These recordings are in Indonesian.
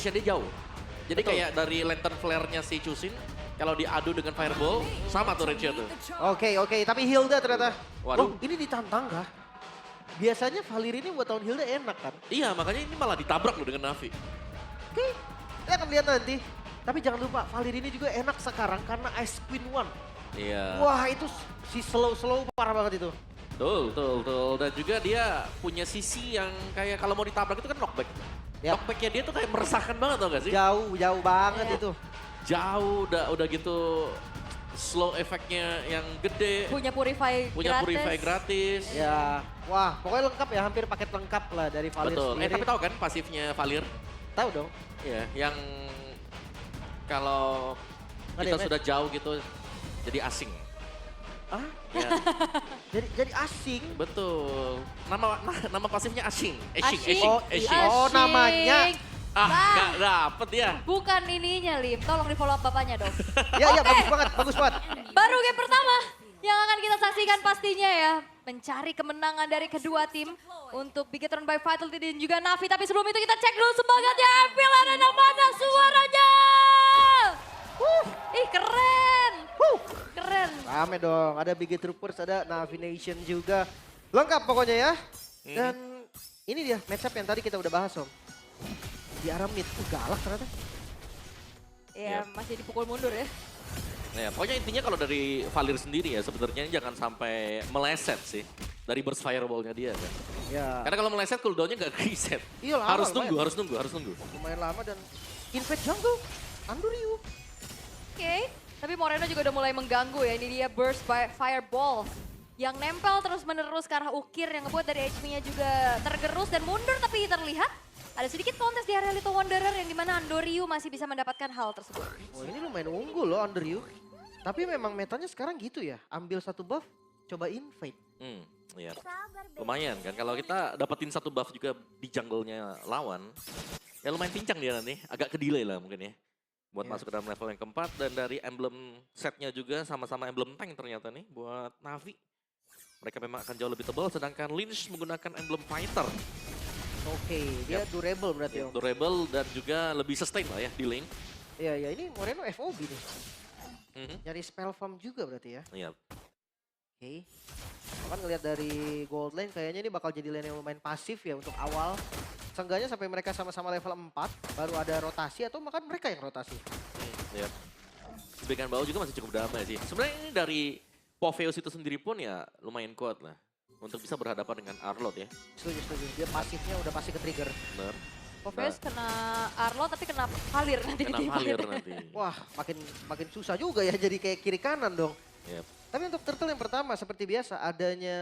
range-nya dia jauh. Jadi Betul. kayak dari lantern flare-nya si Chusin, kalau diadu dengan fireball, sama tuh range-nya tuh. Oke, tapi Hilda ternyata. Waduh. Oh, ini ditantang kah? Biasanya Valir ini buat tahun Hilda enak kan? Iya, makanya ini malah ditabrak loh dengan Navi. Oke, kita akan lihat nanti. Tapi jangan lupa, Valir ini juga enak sekarang karena Ice Queen One. Iya. Wah, itu si slow parah banget itu. Betul. Dan juga dia punya sisi yang kayak kalau mau ditabrak itu kan knockback. Yap. Knockbacknya dia tuh kayak meresahkan banget tau gak sih? Jauh banget Iya. itu. Jauh, udah gitu slow efeknya yang gede. Punya purify Punya gratis. purify gratis. Ya, wah pokoknya lengkap ya, hampir paket lengkap lah dari Valir Betul. sendiri. Tapi tahu kan pasifnya Valir? Tahu dong. Iya, yang kalau Nggak kita damage. sudah jauh gitu jadi asing. Ah, Ya, jadi asing. betul. Nama pasifnya asing. Asyik. Oh, namanya. Ah, Nah. nggak dapet ya. Bukan ininya, Lim. Tolong di-follow up bapaknya dong. Ya, Oke. bagus banget. Baru game pertama yang akan kita saksikan pastinya ya. Mencari kemenangan dari kedua tim untuk Bigetron by Vitality dan juga Navi. Tapi sebelum itu kita cek dulu semangatnya Emil. Ada mana suaranya? Ih keren. Keren. Rame dong, ada Big Troopers, ada Navi Nation juga. Lengkap pokoknya ya. Dan ini dia matchup yang tadi kita udah bahas Om. Di arah mid, galak ternyata. Ya masih dipukul mundur ya. Nah, ya, pokoknya intinya kalau dari Valir sendiri ya sebenarnya jangan sampai meleset sih dari burst fireball-nya dia kan. Ya, Karena kalau meleset cooldown-nya nggak reset. Iya, lama, harus nunggu, lumayan. harus nunggu. lumayan lama dan invade jungle. Anduryu. Oke, tapi Moreno juga udah mulai mengganggu ya. Ini dia burst by fireball yang nempel terus menerus ke arah Ukir yang ngebuat dari HP-nya juga tergerus dan mundur. Tapi terlihat ada sedikit kontes di area Little Wanderer yang dimana Andoryu masih bisa mendapatkan hal tersebut. Oh ini lumayan unggul loh Anduryu. Tapi memang metanya sekarang gitu ya. Ambil satu buff, coba invade. Iya. Lumayan kan kalau kita dapetin satu buff juga di jungle-nya lawan. Ya lumayan pincang dia nanti, agak ke delay lah mungkin ya. Buat Iya. masuk ke dalam level yang keempat dan dari emblem setnya juga sama-sama emblem tank ternyata nih buat Navi. Mereka memang akan jauh lebih tebal sedangkan Lynch menggunakan emblem fighter. Oke, dia durable berarti Om. Durable dan juga lebih sustain lah ya di lane. Iya, ini Moreno FOB nih. Mhm. Nyari spell farm juga berarti ya. Iya. Oke. Kan ngelihat dari gold lane kayaknya ini bakal jadi lane yang lumayan pasif ya untuk awal. Seenggaknya sampai mereka sama-sama level 4 baru ada rotasi atau bahkan mereka yang rotasi. Iya. Sebagian bawah juga masih cukup damai sih. Sebenarnya ini dari Poveus itu sendiri pun ya lumayan kuat lah. Untuk bisa berhadapan dengan Arlot ya. Setuju. Dia pasifnya udah pasti ke trigger. Benar. Poveus kena Arlo tapi kena Valir nanti Kena di Valir nanti. Wah, makin susah juga ya jadi kayak kiri kanan dong. Yep. Tapi untuk turtle yang pertama seperti biasa adanya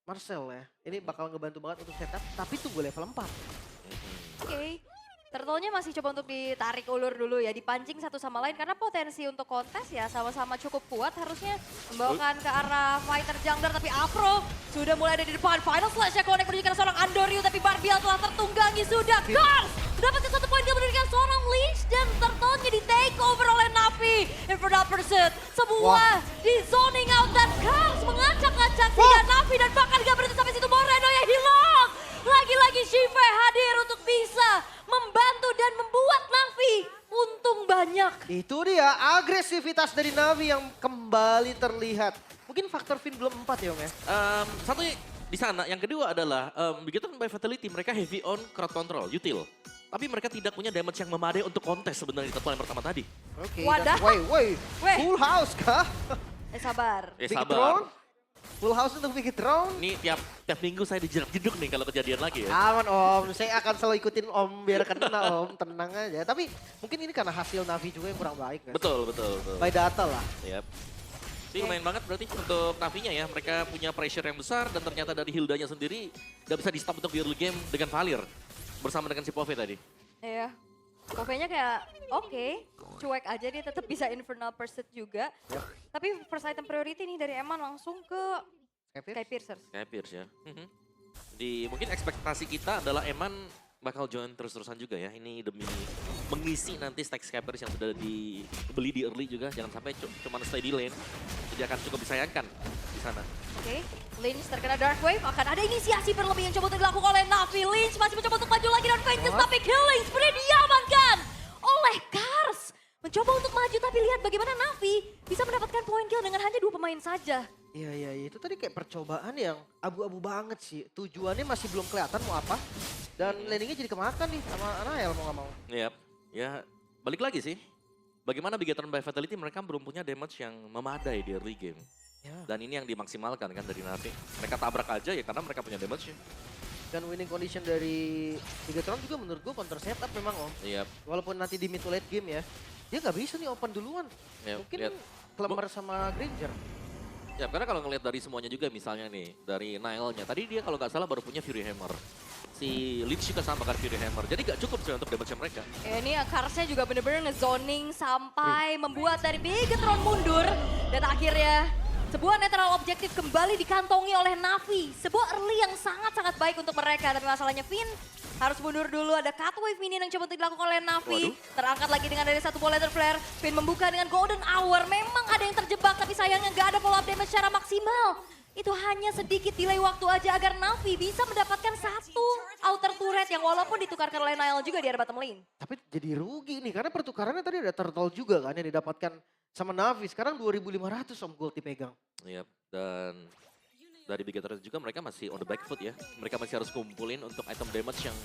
Marcel ya. Ini bakal ngebantu banget untuk setup tapi tunggu level 4. Oke. Turtle-nya masih coba untuk ditarik ulur dulu ya, dipancing satu sama lain karena potensi untuk kontes ya sama-sama cukup kuat harusnya membawakan ke arah fighter jungler tapi Afro sudah mulai ada di depan. Final slash ya connect menuju ke arah seorang Andoryu tapi Barbiel telah tertunggangi sudah. Kars dapatkan satu poin kill menuju ke arah seorang Lynch dan Turtle-nya di take over oleh Navi. Infernal Pursuit semua di zoning out dan Kars mengacak-acak sehingga Navi dan bahkan gak berhenti sampai situ Moreno yang hilang. Lagi-lagi Shiva hadir untuk bisa membantu dan membuat Navi untung banyak. Itu dia agresivitas dari Navi yang kembali terlihat. Mungkin faktor Finn belum 4 ya Om ya? Satu di sana, yang kedua adalah begitu by Fatality mereka heavy on crowd control, util. Tapi mereka tidak punya damage yang memadai untuk kontes sebenarnya di turtle yang pertama tadi. Oke, Wadah. woi, Weh. full house kah? Sabar. Eh Big sabar. Throne? Full house untuk Big Throne? Ini tiap minggu saya dijeduk nih kalau kejadian lagi ya. Aman Om, saya akan selalu ikutin Om biar kena Om, tenang aja. Tapi mungkin ini karena hasil Navi juga yang kurang baik kan? Betul. By data lah. Yep. Ini lumayan banget berarti untuk Navinya ya. Mereka punya pressure yang besar dan ternyata dari Hildanya sendiri gak bisa di stop untuk di early game dengan Valir. Bersama dengan si Pove tadi. Iya. Pokoknya kayak oke, cuek aja dia tetap bisa Infernal Pursuit juga. Yep. Tapi first item priority nih dari Eman langsung ke Sky Piercers. Kayak Pierce ya. Mungkin ekspektasi kita adalah Eman bakal join terus-terusan juga ya. Ini demi mengisi nanti stack Skypers yang sudah dibeli di early juga. Jangan sampai cuma stay di lane. Jadi akan cukup disayangkan di sana. Oke, Lynch terkena Dark Wave. Akan ada inisiasi berlebih yang coba untuk dilakukan oleh Navi. Lynch masih mencoba untuk maju lagi dan Ventus. Tapi killing spree diamankan bagaimana Navi bisa mendapatkan poin kill dengan hanya 2 pemain saja. Iya, itu tadi kayak percobaan yang abu-abu banget sih. Tujuannya masih belum kelihatan mau apa. Dan landingnya jadi kemakan nih sama Nael mau gak mau. Yap. Ya balik lagi sih. Bagaimana Bigetron by Fatality mereka belum punya damage yang memadai di early game. Ya. Dan ini yang dimaksimalkan kan dari Navi. Mereka tabrak aja ya karena mereka punya damage-nya. Dan winning condition dari Bigetron juga menurut gue counter setup memang Om. Yap. Walaupun nanti di mid to late game ya. Dia nggak bisa nih open duluan. Yap, Mungkin lihat. Klemmer sama Granger. Ya karena kalau ngelihat dari semuanya juga misalnya nih. Dari Nile-nya. Tadi dia kalau nggak salah baru punya Fury Hammer. Si Lynch juga sama kan Fury Hammer. Jadi nggak cukup sih untuk damage mereka. Ini Akarsnya juga bener-bener ngezoning sampai membuat dari Bigetron mundur. Dan akhirnya sebuah netral objektif kembali dikantongi oleh Navi. Sebuah early yang sangat-sangat baik untuk mereka. Tapi masalahnya Finn harus mundur dulu. Ada cut wave minion yang coba dilakukan oleh Navi. Waduh. Terangkat lagi dengan dari satu ball letter flare. Finn membuka dengan golden hour. Memang ada yang terjebak tapi sayangnya nggak ada follow up damage secara maksimal. Itu hanya sedikit delay waktu aja agar Navi bisa mendapatkan satu outer turret yang walaupun ditukarkan oleh Nile juga di area bottom lane. Tapi jadi rugi nih karena pertukarannya tadi ada turtle juga kan yang didapatkan sama Navi. Sekarang 2.500 Om gold dipegang. Yap. Dan dari Bigetron juga mereka masih on the back foot ya. Mereka masih harus kumpulin untuk item damage yang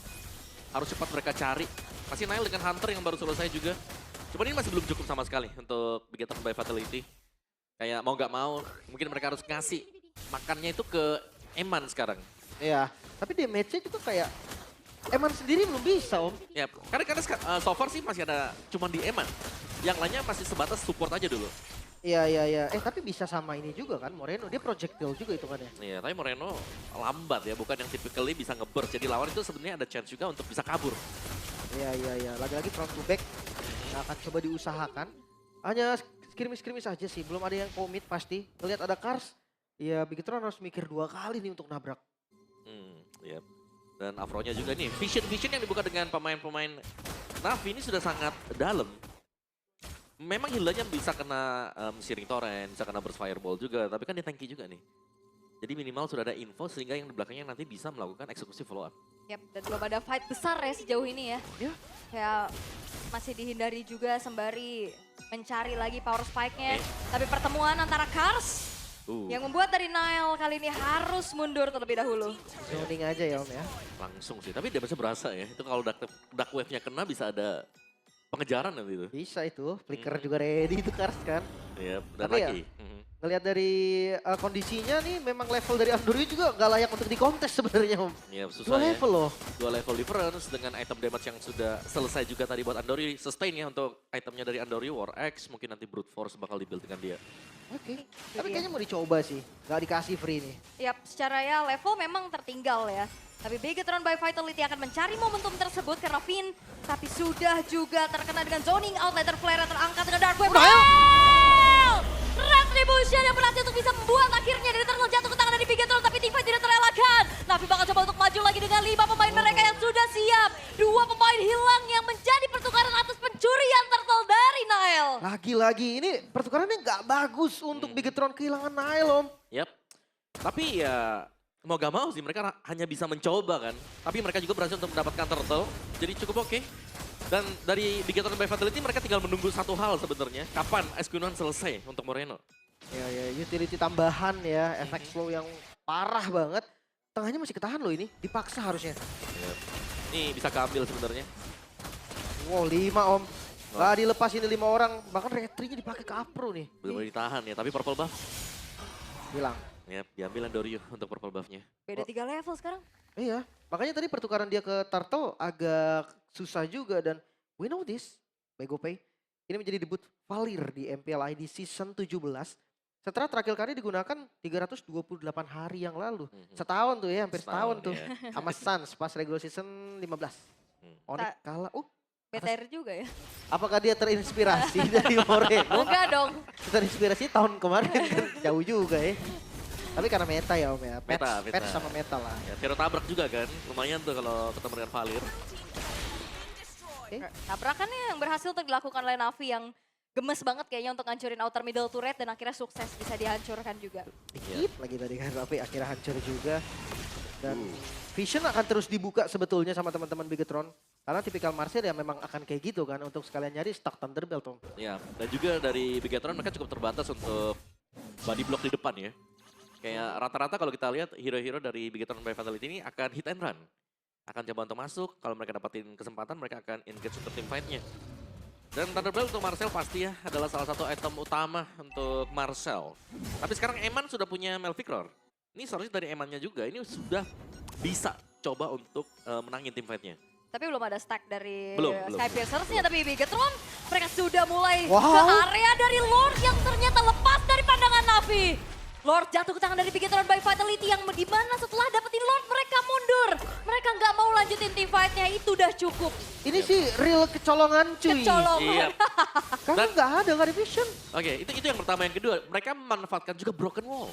harus cepat mereka cari. Masih Nile dengan Hunter yang baru selesai juga. Cuman ini masih belum cukup sama sekali untuk Bigetron by Fatality. Kayak mau nggak mau, mungkin mereka harus ngasih makannya itu ke Eman sekarang. Iya, tapi damage-nya juga kayak Eman sendiri belum bisa Om. Ya, karena so far sih masih ada cuman di Eman. Yang lainnya masih sebatas support aja dulu. Iya. Tapi bisa sama ini juga kan, Moreno. Dia projectile juga itu kan ya. Iya, tapi Moreno lambat ya, bukan yang typically bisa nge-burst. Jadi lawan itu sebenarnya ada chance juga untuk bisa kabur. Iya. Lagi-lagi front to back. Nah, akan coba diusahakan. Hanya skirmish-skirmish aja sih, belum ada yang komit pasti. Lihat ada Kars, ya Bigetron harus mikir 2 kali nih untuk nabrak. Iya. Dan Afronya juga nih, vision yang dibuka dengan pemain-pemain Navi ini sudah sangat dalam. Memang healnya bisa kena Searing Torrent, bisa kena Burst Fireball juga, tapi kan dia tanky juga nih. Jadi minimal sudah ada info sehingga yang di belakangnya nanti bisa melakukan eksekusi follow up. Yap, dan belum ada fight besar ya sejauh ini ya. Ya. Kayak masih dihindari juga sembari mencari lagi power spike-nya. Tapi pertemuan antara Kars yang membuat dari Nile kali ini harus mundur terlebih dahulu. Zoning aja ya Om ya. Langsung sih, tapi dia masih berasa ya. Itu kalau dark wave-nya kena bisa ada pengejaran nanti itu. Bisa itu, flicker juga ready itu Kars kan. Iya, dan Tapi lagi. Ngelihat dari kondisinya nih memang level dari Andori juga nggak layak untuk dikontes sebenarnya Om. Iya, 2 susah ya. level loh. 2 level difference dengan item damage yang sudah selesai juga tadi buat Andori. Sustain ya untuk itemnya dari Andori, War X, mungkin nanti Brute Force bakal dibuild dengan dia. Oke. Tapi kayaknya mau dicoba sih, nggak dikasih free nih. Yap, secara ya level memang tertinggal ya. Tapi Bigetron by Vitality akan mencari momentum tersebut karena Finn. Tapi sudah juga terkena dengan zoning out, letter flare terangkat dengan Dark Wave. Retribution yang berhasil untuk bisa membuat akhirnya dari Turtle jatuh ke tangan dari Bigetron. Tapi Teamfight tidak terelakkan. Navi bakal coba untuk maju lagi dengan 5 pemain mereka yang sudah siap. 2 pemain hilang yang menjadi pertukaran atas pencurian Turtle dari Nile. Lagi-lagi ini pertukarannya nggak bagus untuk Bigetron kehilangan Nile Om. Yap. Tapi ya mau gak mau sih mereka hanya bisa mencoba kan. Tapi mereka juga berhasil untuk mendapatkan turtle. Jadi cukup oke. Dan dari Bigetron by Fatality mereka tinggal menunggu satu hal sebenarnya. Kapan Eskunan selesai untuk Moreno. Ya, utility tambahan ya, efek slow yang parah banget. Tengahnya masih ketahan loh ini, dipaksa harusnya. Yap. Ini bisa keambil sebenarnya. Wow, 5 Om. Gak dilepas ini 5 orang, bahkan retry-nya dipakai ke Afro nih. Benar-benar ditahan ya, tapi purple buff. Hilang. Yap, diambil Andorio untuk purple buff-nya. Beda 3 level sekarang. Iya, makanya tadi pertukaran dia ke Turtle agak susah juga dan we know this, by GoPay. Ini menjadi debut Valir di MPL ID Season 17. Setelah terakhir kali digunakan 328 hari yang lalu. Setahun tuh ya, hampir setahun tuh. Ya. Sama Suns pas regular season 15. Onyx kalah. BTR juga ya. Apakah dia terinspirasi dari Moreno? Enggak dong. Terinspirasi tahun kemarin kan jauh juga ya. Tapi karena meta ya Om ya. Meta. Patch sama meta lah. Ya, Vero tabrak juga kan, lumayan tuh kalau ketemu dengan Valir. Tabrakannya yang berhasil untuk dilakukan oleh Navi yang gemes banget kayaknya untuk ngancurin outer middle turret dan akhirnya sukses bisa dihancurkan juga. Dikit lagi tadi kan tapi akhirnya hancur juga. Dan Vision akan terus dibuka sebetulnya sama teman-teman Bigetron. Karena tipikal Marcel ya memang akan kayak gitu kan untuk sekalian nyari stack Thunderbelt Om. Ya, dan juga dari Bigetron mereka cukup terbatas untuk body block di depan ya. Kayak rata-rata kalau kita lihat hero-hero dari Bigetron by Fatality ini akan hit and run. Akan coba untuk masuk, kalau mereka dapatin kesempatan mereka akan engage untuk team fight-nya. Dan Thunderbelt untuk Marcel pasti ya adalah salah satu item utama untuk Marcel. Tapi sekarang Eman sudah punya Malvictor. Ini seharusnya dari Emannya juga, ini sudah bisa coba untuk menangin team fight-nya. Tapi belum ada stack dari Belum. Skypiercers-nya, tapi Bigetron mereka sudah mulai Wow. ke area dari Lord yang ternyata lepas dari pandangan Navi. Lord jatuh ke tangan dari Bigetron by Fatality yang dimana setelah dapetin Lord mereka mundur. Mereka nggak mau lanjutin team fight-nya, itu udah cukup. Ini sih real kecolongan cuy. Kecolongan. Iya. Karena nggak ada Vision. Oke, itu yang pertama. Yang kedua, mereka memanfaatkan juga broken wall.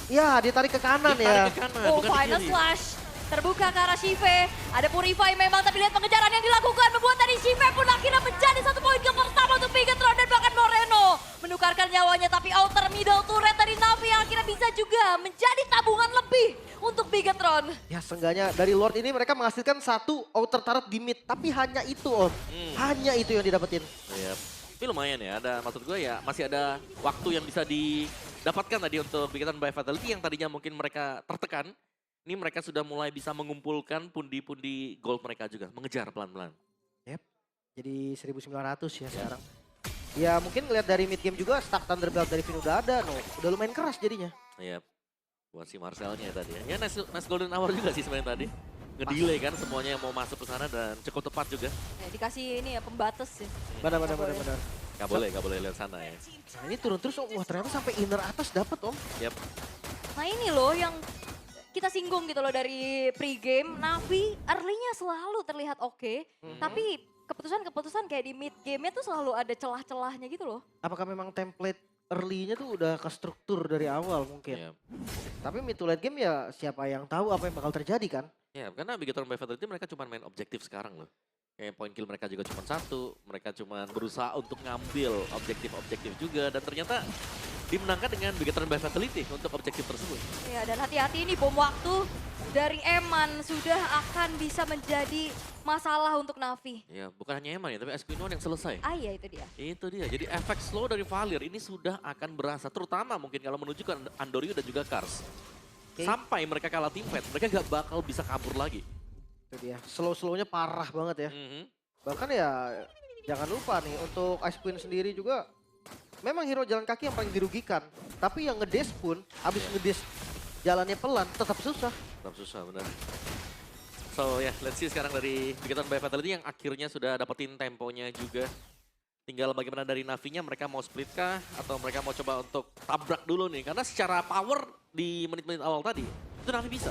Ya ditarik ke kanan ya. Ditarik ke kanan, Oh, bukan ke final kiri. slash. Terbuka ke arah Shive. Ada Purify memang, tapi lihat pengejaran yang dilakukan. Membuat tadi Shive pun akhirnya menjadi 1 poin ke pertama untuk Bigetron dan bahkan Moreno. Menukarkan nyawanya, tapi outer middle turret dari Navi yang akhirnya bisa juga menjadi tabungan lebih untuk Bigetron. Ya seenggaknya dari Lord ini mereka menghasilkan 1 outer turret di mid. Tapi hanya itu Om. Hanya itu yang didapetin. Iya. Tapi lumayan ya, maksud gue ya masih ada waktu yang bisa didapatkan tadi untuk Bigetron by Fatality yang tadinya mungkin mereka tertekan. Ini mereka sudah mulai bisa mengumpulkan pundi-pundi gold mereka juga, mengejar pelan-pelan. Jadi 1900 ya sekarang. Ya mungkin ngeliat dari mid game juga stack Thunderbelt dari Vin udah ada. No. Udah lumayan keras jadinya. Iya, buat si Marcelnya tadi ya. Ya nice golden hour juga sih sebenarnya tadi. Ngedelay kan semuanya yang mau masuk ke sana dan cukup tepat juga. Dikasih ini ya pembatas ya. Benar. Gak boleh lihat sana ya. Nah ini turun terus Om. Wah ternyata sampai inner atas dapet Om. Yap. Nah ini loh yang kita singgung gitu loh dari pre-game. Navi early-nya selalu terlihat oke. Tapi keputusan-keputusan kayak di mid game-nya tuh selalu ada celah-celahnya gitu loh. Apakah memang template early-nya tuh udah ke struktur dari awal mungkin. Iya. Tapi mid to late game ya siapa yang tahu apa yang bakal terjadi kan. Ya, karena Bigetron by Fatality mereka cuma main objektif sekarang loh. Kayak point kill mereka juga cuma 1, mereka cuma berusaha untuk ngambil objektif-objektif juga dan ternyata dimenangkan dengan Bigetron by Fatality untuk objektif tersebut. Ya dan hati-hati ini bom waktu dari Eman sudah akan bisa menjadi masalah untuk Navi. Ya, bukan hanya Eman ya, tapi Esquino yang selesai. Ah iya itu dia. Itu dia, jadi efek slow dari Valir ini sudah akan berasa, terutama mungkin kalau menuju ke Andoryu dan juga Kars. Oke. Sampai mereka kalah tim fight, mereka gak bakal bisa kabur lagi. Itu dia. Slow-slownya parah banget ya. Mhm. Bahkan ya jangan lupa nih untuk Ice Queen sendiri juga memang hero jalan kaki yang paling dirugikan. Tapi yang ngedes pun habis ngedes jalannya pelan tetap susah. Tetap susah benar. So ya, let's see sekarang dari Bigetron by Fatality yang akhirnya sudah dapetin temponya juga. Tinggal bagaimana dari Navinya, mereka mau split kah? Atau mereka mau coba untuk tabrak dulu nih. Karena secara power di menit-menit awal tadi, itu Navi bisa.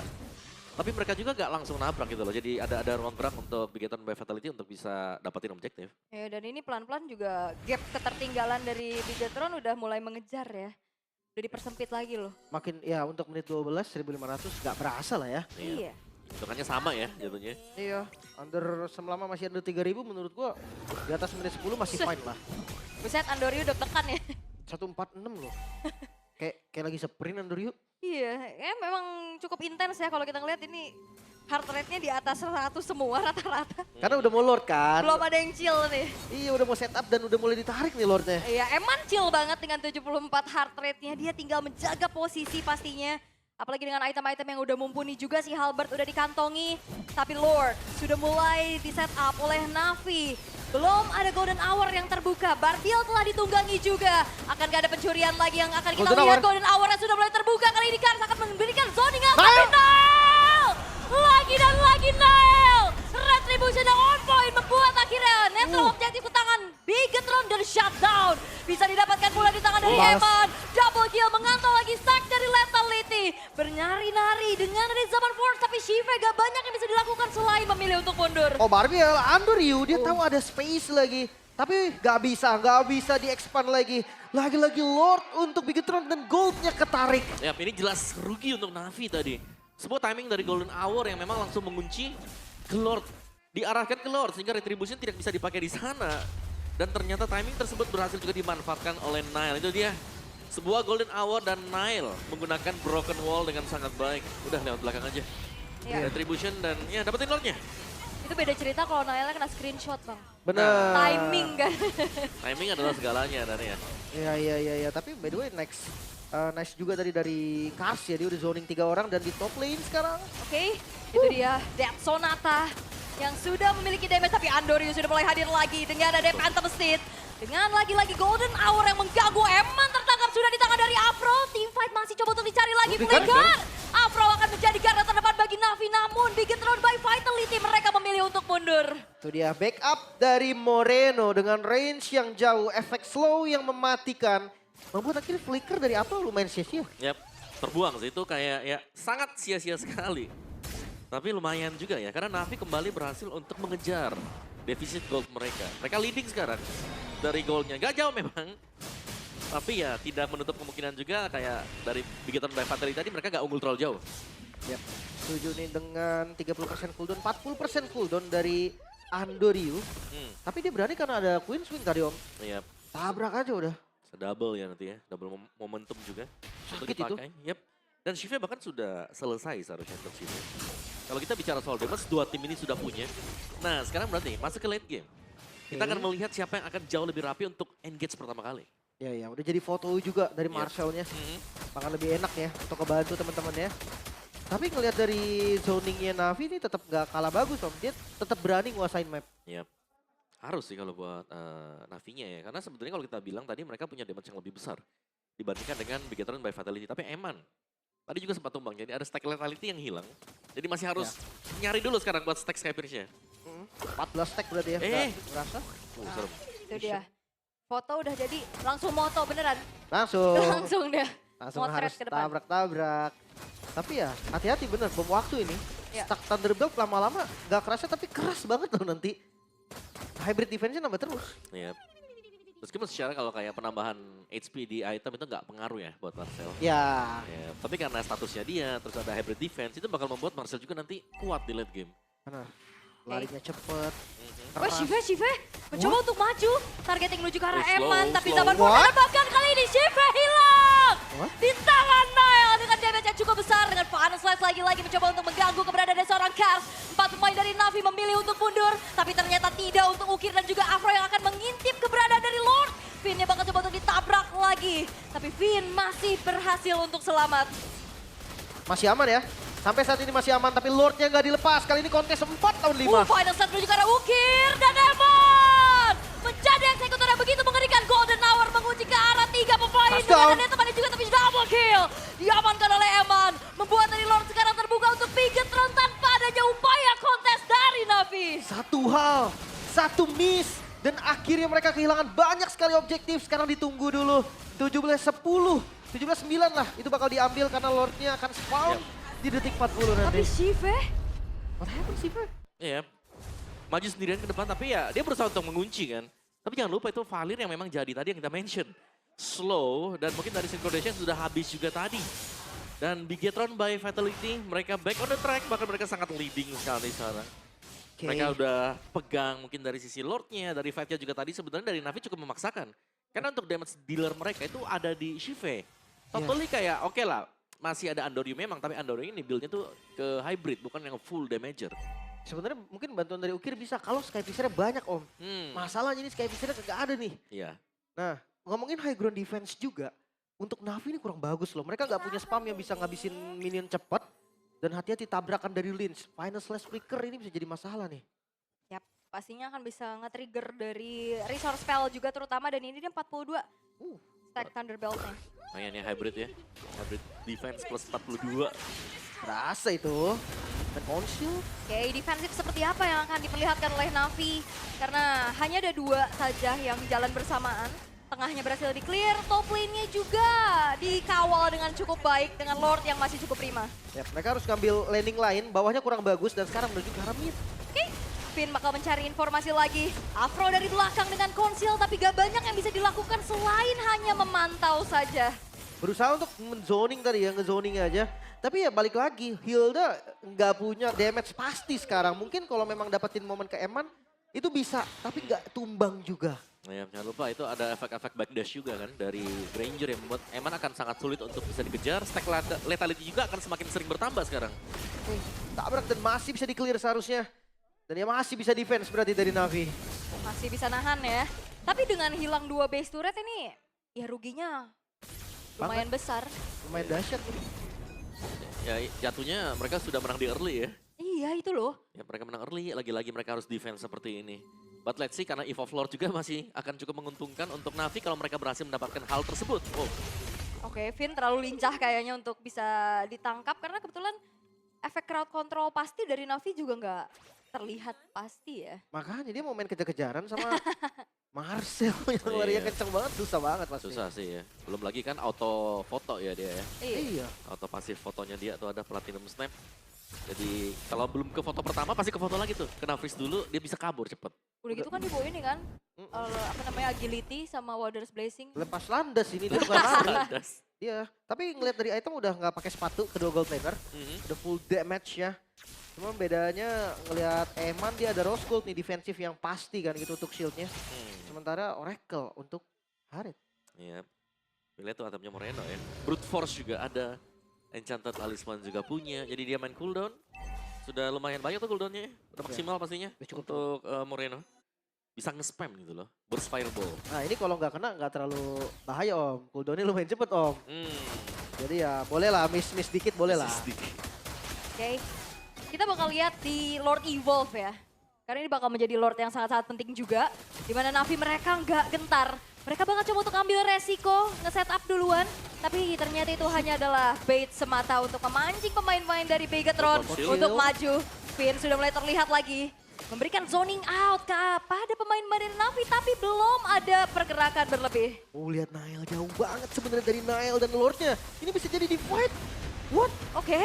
Tapi mereka juga gak langsung nabrak gitu loh. Jadi ada ruang gerak untuk Bigetron by Fatality untuk bisa dapetin objektif. Ya dan ini pelan-pelan juga gap ketertinggalan dari Bigetron udah mulai mengejar ya. Udah dipersempit lagi loh. Makin ya untuk menit 12 1500 gak berasa lah ya. Iya. Hitungannya sama ya jatuhnya. Iya. Under selama masih under 3000 menurut gua di atas menit 10 masih fine lah. Buset Andoryu udah tekan ya. 146 loh. kayak lagi sprint Andoryu. Iya, ya memang cukup intens ya kalau kita ngeliat ini heart rate-nya di atas 100 semua rata-rata. Karena udah mau lord kan. Belum ada yang chill nih. Iya udah mau setup dan udah mulai ditarik nih lordnya. Iya, Eman chill banget dengan 74 heart rate-nya. Dia tinggal menjaga posisi pastinya. Apalagi dengan item-item yang udah mumpuni juga si Halberd udah dikantongi. Tapi Lord sudah mulai di set up oleh Navi. Belum ada Golden Hour yang terbuka. Barbiel telah ditunggangi juga. Akan gak ada pencurian lagi yang akan kita Golden lihat. Hour. Golden Hour yang sudah mulai terbuka. Kali ini Kars akan memberikan zoning yang Nail! tapi Nail! Lagi dan lagi Nail! Retribution yang on point membuat akhirnya netral objektif ke tangan Bigetron dan shutdown. Bisa didapatkan pula di tangan dari Balas. Eman. Double kill mengantung lagi stack dari Lethality. Bernari-nari dengan dari zaman Force tapi Shiva gak banyak yang bisa dilakukan selain memilih untuk mundur. Oh Barbiel, Andoryu dia tahu ada space lagi. Tapi gak bisa di-expand lagi. Lagi-lagi Lord untuk Bigetron dan goldnya ketarik. Ya, ini jelas rugi untuk Navi tadi. Sebuah timing dari Golden Hour yang memang langsung mengunci ke Lord. Diarahkan ke Lord sehingga Retribution tidak bisa dipakai di sana. Dan ternyata timing tersebut berhasil juga dimanfaatkan oleh Nile. Itu dia. Sebuah Golden Hour dan Nile menggunakan Broken Wall dengan sangat baik. Udah lewat belakang aja. Iya. Retribution dan ya dapetin lordnya. Itu beda cerita kalau Naila kena screenshot bang. Bener. Timing kan. Timing adalah segalanya dan ya. Iya. Tapi by the way nice juga tadi dari Kars ya. Dia udah zoning 3 orang dan di top lane sekarang. Oke, itu dia Death Sonata yang sudah memiliki damage, tapi Andorius sudah mulai hadir lagi dengan ada Phantom Steed. Dengan lagi-lagi Golden Hour yang mengganggu, Eman tertangkap sudah di tangan dari Afro. Teamfight masih coba untuk dicari lagi, Flicker. Afro akan menjadi garda terdepan bagi Navi, namun Bigetron by Vitality mereka memilih untuk mundur. Itu dia backup dari Moreno dengan range yang jauh, efek slow yang mematikan. Membuat akhirnya flicker dari apa lumayan sia-sia. Yap, terbuang sih itu kayak ya sangat sia-sia sekali. Tapi lumayan juga ya, karena Navi kembali berhasil untuk mengejar defisit gold mereka. Mereka leading sekarang dari goldnya, gak jauh memang. Tapi ya tidak menutup kemungkinan juga kayak dari Bigetron by Vitality tadi mereka gak unggul terlalu jauh. Yap, setuju nih dengan 30% cooldown, 40% cooldown dari Andorius. Tapi dia berani karena ada Queen Swing tadi Om. Yap, Tabrak aja udah. double ya nanti ya, double momentum juga. Untuk Sakit itu. dipakai. Yap. Dan Shive bahkan sudah selesai seharusnya untuk Shive. Kalau kita bicara soal damage, 2 tim ini sudah punya. Nah sekarang berarti masuk ke late game. Kita akan melihat siapa yang akan jauh lebih rapi untuk engage pertama kali. Ya, udah jadi foto juga dari Marshall-nya. Bakal lebih enak ya untuk kebantu teman-teman ya. Tapi ngelihat dari zoningnya Navi ini tetap gak kalah bagus Om. Dia tetap berani nguasain map. Yap. Harus sih kalau buat Navinya ya. Karena sebetulnya kalau kita bilang tadi mereka punya damage yang lebih besar. Dibandingkan dengan Bigetron by Vitality. Tapi Eman tadi juga sempat tumbang. Jadi ada stack lethality yang hilang. Jadi masih harus nyari dulu sekarang buat stack Skypierce-nya. 14 stack berarti ya. Berasa? Serem. Itu dia. Foto udah jadi, langsung moto beneran. Langsung. Langsung deh. Langsung motret harus ke depan. tabrak-tabrak. Tapi ya hati-hati bener bom waktu ini. Ya. Stuck Thunderbelt lama-lama gak kerasa tapi keras banget loh nanti. Hybrid defense-nya nambah terus. Yap. Meskipun secara kalau kayak penambahan HP di item itu nggak pengaruh ya buat Marcel. Ya. Ya, tapi karena statusnya dia, terus ada hybrid defense, itu bakal membuat Marcel juga nanti kuat di late game. Benar. Larinya cepet. Wah, Shive mencoba untuk maju. Targeting menuju ke arah Oh, slow, Eman, tapi slow. zaman What? Fortnite bahkan kali ini Shive hilang. What? Di tangan Nail dengan damage yang cukup besar. Dengan Final Slash lagi-lagi mencoba untuk mengganggu keberadaan dari seorang Kars. 4 pemain dari Navi memilih untuk mundur. Tapi ternyata tidak untuk Ukir dan juga Afro yang akan mengintip keberadaan dari Lord. Finn-nya bakal coba untuk ditabrak lagi. Tapi Finn masih berhasil untuk selamat. Masih aman ya. Sampai saat ini masih aman tapi Lordnya nggak dilepas. Kali ini kontes 4 tahun 5. Final Slash menuju ke arah Ukir dan Eman. Menjadi eksekutor yang begitu mengerikan. Golden Hour menguji ke arah 3 pemain. Touchdown. Dengan ada temannya juga tapi double kill. Diamankan oleh Eman. Membuat dari Lord sekarang terbuka untuk Bigetron tanpa adanya upaya kontes dari Navi. Satu hal, satu miss. Dan akhirnya mereka kehilangan banyak sekali objektif. Sekarang ditunggu dulu. 17-10, 17-9 lah. Itu bakal diambil karena Lordnya akan spawn di detik 40 nanti. Tapi Shive, What happened sih, Bro? Iya. Maju sendirian ke depan, tapi ya dia berusaha untuk mengunci kan. Tapi jangan lupa itu Valir yang memang jadi tadi yang kita mention. Slow dan mungkin dari synchronization sudah habis juga tadi. Dan Bigetron by Vitality, mereka back on the track, bahkan mereka sangat leading sekali sekarang. Okay. Mereka udah pegang mungkin dari sisi Lordnya, dari fight-nya juga tadi sebenarnya dari Navi cukup memaksakan. Karena untuk damage dealer mereka itu ada di Shive. Totally kayak oke lah, masih ada Andorium memang, tapi Andorium ini build-nya tuh ke hybrid, bukan yang full damager. Sebenarnya mungkin bantuan dari Ukir bisa kalau Skyfisher banyak Om. Masalahnya ini Skyfisher kagak ada nih. Iya. Nah, ngomongin high ground defense juga, untuk Navi ini kurang bagus loh. Mereka nggak punya spam yang bisa ngabisin minion cepat. Dan hati-hati tabrakan dari Lynch. Final Slash Flicker ini bisa jadi masalah nih. Yap, pastinya akan bisa nge-trigger dari resource spell juga terutama dan ini dia 42. Stack Thunderbelt-nya. Lumayan ya hybrid ya. Hybrid defense plus 42. Berasa itu. Dan Conceal. Oke, defensif seperti apa yang akan diperlihatkan oleh Navi? Karena hanya ada 2 saja yang jalan bersamaan. Tengahnya berhasil di-clear, top lane-nya juga dikawal dengan cukup baik dengan Lord yang masih cukup prima. Ya, mereka harus ngambil landing line, bawahnya kurang bagus dan sekarang menuju ke arah mid. Oke, Finn bakal mencari informasi lagi. Afro dari belakang dengan conceal, tapi gak banyak yang bisa dilakukan selain hanya memantau saja. Berusaha untuk men-zoning tadi ya, nge-zoning aja. Tapi ya balik lagi, Hilda nggak punya damage pasti sekarang. Mungkin kalau memang dapetin momen ke Eman, itu bisa, tapi nggak tumbang juga. Ya, jangan lupa itu ada efek-efek backdash juga kan dari Granger yang membuat Eman akan sangat sulit untuk bisa dikejar. Stack lethality juga akan semakin sering bertambah sekarang. Tabrak dan masih bisa di-clear seharusnya. Dan dia masih bisa defense berarti dari Navi. Masih bisa nahan ya. Tapi dengan hilang 2 base turret ini, ya ruginya lumayan besar. Lumayan dahsyat. Ya jatuhnya mereka sudah menang di early ya. Iya itu loh. Ya mereka menang early, lagi-lagi mereka harus defense seperti ini. But let's see, karena Eve of Lord juga masih akan cukup menguntungkan untuk Navi kalau mereka berhasil mendapatkan hal tersebut. Oh, Oke, Vin terlalu lincah kayaknya untuk bisa ditangkap karena kebetulan efek crowd control pasti dari Navi juga nggak terlihat pasti ya. Makanya dia mau main kejar-kejaran sama Marcel yang larinya Iya. kenceng banget, susah banget pasti. susah sih ya. Belum lagi kan auto foto ya dia ya. Iya. Iya. Auto pasif fotonya dia tuh ada platinum snap. Jadi kalau belum ke foto pertama pasti ke foto lagi tuh. Kena freeze dulu dia bisa kabur cepet. Udah gitu kan dibawa ini kan, apa namanya agility sama Waters Blazing. Lepas landas ini dia bukan lari. Das. Iya, tapi ngeliat dari item udah nggak pakai sepatu kedua gold laner, udah full damage ya. Cuma bedanya ngelihat Eman dia ada rose gold nih defensif yang pasti kan gitu untuk shieldnya. Sementara Oracle untuk Harit. Iya. Lihat tuh atapnya Moreno ya. Brute Force juga ada. Enchanted Talisman juga punya. Jadi dia main cooldown. Sudah lumayan banyak tuh cooldownnya. Udah maksimal pastinya Udah cukup untuk Moreno. Bisa nge-spam gitu loh. Burst Fireball. Nah ini kalau nggak kena nggak terlalu bahaya om. Cooldownnya lumayan cepet om. Jadi ya boleh lah miss dikit boleh lah. Oke, kita bakal lihat di Lord Evolve ya. Karena ini bakal menjadi Lord yang sangat-sangat penting juga. Dimana Navi mereka nggak gentar. Mereka bakal coba untuk ambil resiko, nge-setup duluan. Tapi ternyata itu hanya adalah bait semata untuk memancing pemain-pemain dari Begatron Shield. untuk maju. Finn sudah mulai terlihat lagi. Memberikan zoning out pada pemain-pemain dari Navi. Tapi belum ada pergerakan berlebih. Oh lihat Nail jauh banget sebenarnya dari Nail dan Lordnya. Ini bisa jadi di fight. What? Oke,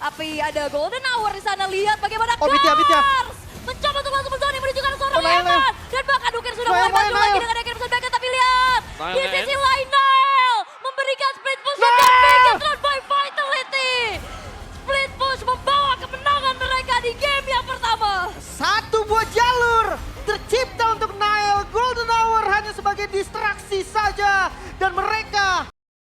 tapi ada Golden Hour di sana. Lihat bagaimana Oh, Bit ya. Kars mencoba untuk langsung menzoning menuju ke arah seorang Oh, Nail, Eman. Dan bahkan Ukir sudah mulai Nail, maju Nail. lagi dengan Ekir Bersebeka. Tapi lihat, Nail, di Nail. sisi lain Nail memberikan split push dan Begatron by Vitality. Split push membawa kemenangan mereka di game yang pertama. Satu buah jalur tercipta untuk Nail. Golden Hour hanya sebagai distraksi saja. Dan